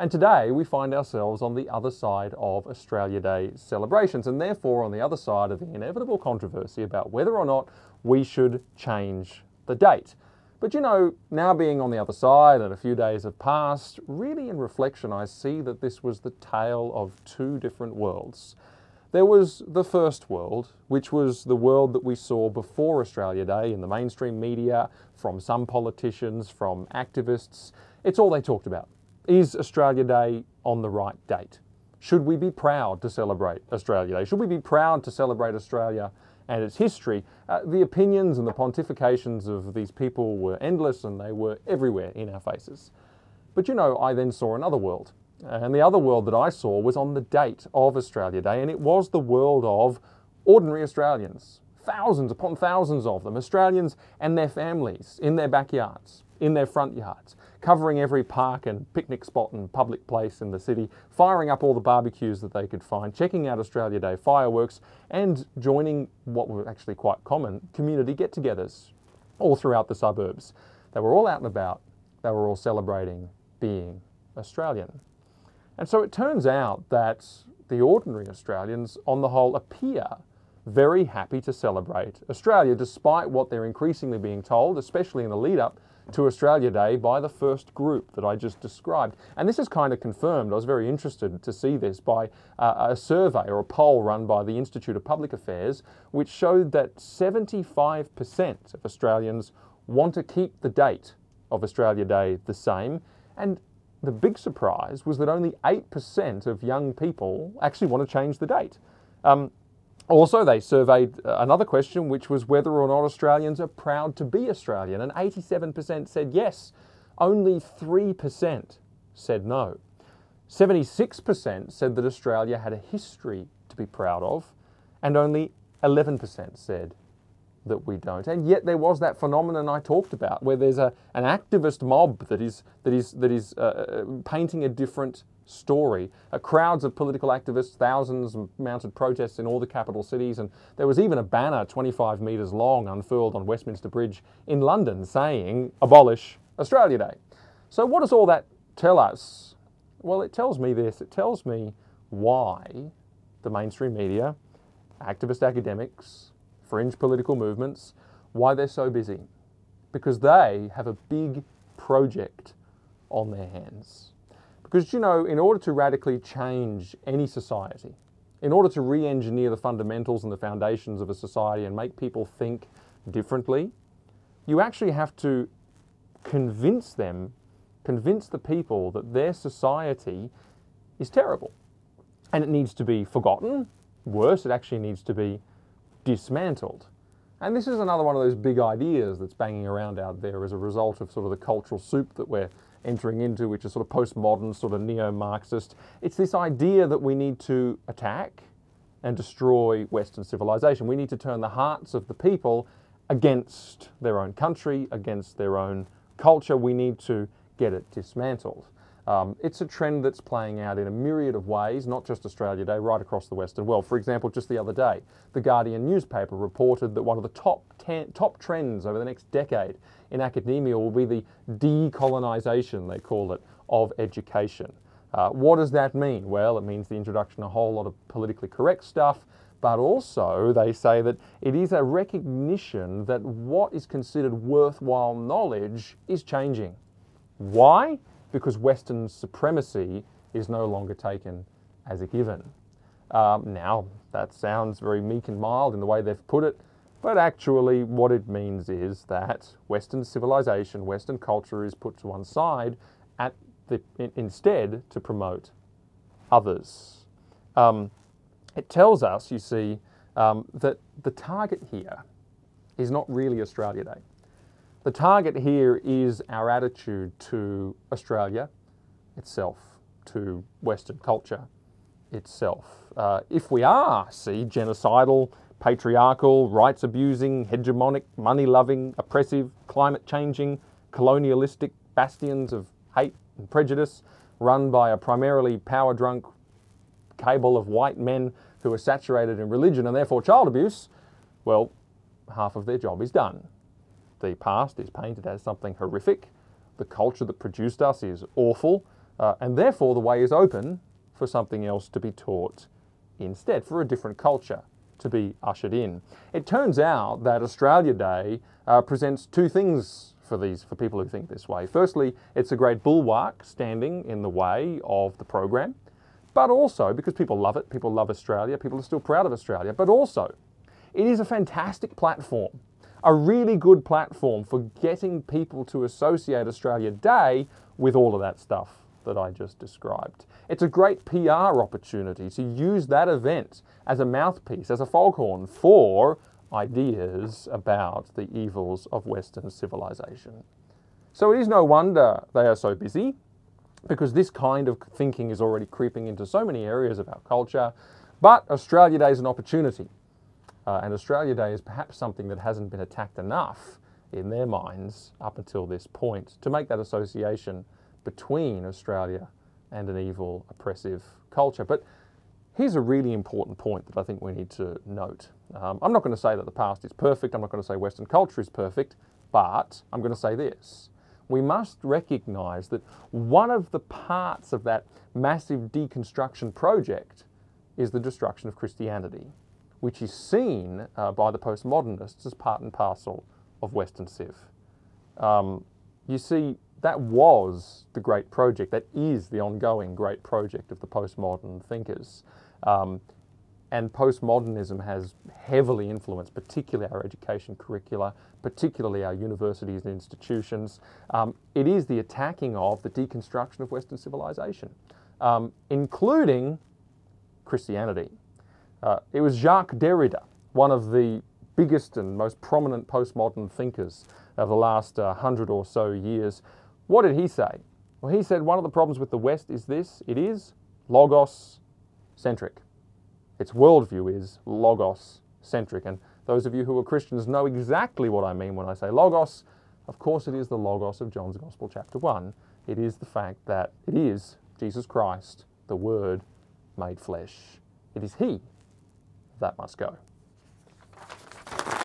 And today we find ourselves on the other side of Australia Day celebrations, and therefore on the other side of the inevitable controversy about whether or not we should change the date. But you know, now being on the other side and a few days have passed, really in reflection I see that this was the tale of two different worlds. There was the first world, which was the world that we saw before Australia Day in the mainstream media, from some politicians, from activists. It's all they talked about. Is Australia Day on the right date? Should we be proud to celebrate Australia Day? Should we be proud to celebrate Australia and its history? The opinions and the pontifications of these people were endless, and they were everywhere in our faces. But you know, I then saw another world. And the other world that I saw was on the date of Australia Day, and it was the world of ordinary Australians. Thousands upon thousands of them, Australians and their families, in their backyards, in their front yards, covering every park and picnic spot and public place in the city, firing up all the barbecues that they could find, checking out Australia Day fireworks, and joining what were actually quite common community get-togethers all throughout the suburbs. They were all out and about. They were all celebrating being Australian. And so it turns out that the ordinary Australians, on the whole, appear very happy to celebrate Australia, despite what they're increasingly being told, especially in the lead-up to Australia Day, by the first group that I just described. And this is kind of confirmed. I was very interested to see this by a survey or a poll run by the Institute of Public Affairs, which showed that 75% of Australians want to keep the date of Australia Day the same, and the big surprise was that only 8% of young people actually want to change the date. Also, they surveyed another question, which was whether or not Australians are proud to be Australian, and 87% said yes. Only 3% said no. 76% said that Australia had a history to be proud of, and only 11% said that we don't. And yet there was that phenomenon I talked about, where there's an activist mob that is painting a different story. Crowds of political activists, thousands of mounted protests in all the capital cities, and there was even a banner 25 metres long unfurled on Westminster Bridge in London saying, "Abolish Australia Day." So what does all that tell us? Well, it tells me this. It tells me why the mainstream media, activist academics, fringe political movements, why they're so busy. Because they have a big project on their hands. Because, you know, in order to radically change any society, in order to re-engineer the fundamentals and the foundations of a society and make people think differently, you actually have to convince the people that their society is terrible. And it needs to be forgotten. Worse, it actually needs to be dismantled. And this is another one of those big ideas that's banging around out there as a result of sort of the cultural soup that we're entering into, which is sort of postmodern, sort of neo-Marxist. It's this idea that we need to attack and destroy Western civilization. We need to turn the hearts of the people against their own country, against their own culture. We need to get it dismantled. It's a trend that's playing out in a myriad of ways, not just Australia Day, right across the Western world. For example, just the other day, The Guardian newspaper reported that one of the top trends over the next decade in academia will be the decolonisation, they call it, of education. What does that mean? Well, it means the introduction of a whole lot of politically correct stuff, but also they say that it is a recognition that what is considered worthwhile knowledge is changing. Why? Because Western supremacy is no longer taken as a given. Now, that sounds very meek and mild in the way they've put it, but actually what it means is that Western civilization, Western culture is put to one side instead to promote others. It tells us, you see, that the target here is not really Australia Day. The target here is our attitude to Australia itself, to Western culture itself. If we are, genocidal, patriarchal, rights-abusing, hegemonic, money-loving, oppressive, climate-changing, colonialistic bastions of hate and prejudice run by a primarily power-drunk cabal of white men who are saturated in religion and therefore child abuse, well, half of their job is done. The past is painted as something horrific. The culture that produced us is awful. And therefore the way is open for something else to be taught instead, for a different culture to be ushered in. It turns out that Australia Day presents two things for people who think this way. Firstly, it's a great bulwark standing in the way of the program, but also because people love it, people love Australia, people are still proud of Australia, but also it is a fantastic platform, a really good platform for getting people to associate Australia Day with all of that stuff that I just described. It's a great PR opportunity to use that event as a mouthpiece, as a foghorn for ideas about the evils of Western civilization. So it is no wonder they are so busy, because this kind of thinking is already creeping into so many areas of our culture. But Australia Day is an opportunity. And Australia Day is perhaps something that hasn't been attacked enough in their minds up until this point to make that association between Australia and an evil, oppressive culture. But here's a really important point that I think we need to note. I'm not going to say that the past is perfect. I'm not going to say Western culture is perfect, but I'm going to say this. We must recognize that one of the parts of that massive deconstruction project is the destruction of Christianity, which is seen by the postmodernists as part and parcel of Western civ. You see, that was the great project, that is the ongoing great project of the postmodern thinkers. And postmodernism has heavily influenced particularly our education curricula, particularly our universities and institutions. It is the attacking of the deconstruction of Western civilization, including Christianity. It was Jacques Derrida, one of the biggest and most prominent postmodern thinkers of the last 100 or so years. What did he say? Well, he said one of the problems with the West is this: it is logos-centric. Its worldview is logos-centric. And those of you who are Christians know exactly what I mean when I say logos. Of course, it is the logos of John's Gospel, chapter 1. It is the fact that it is Jesus Christ, the Word made flesh. It is He that must go.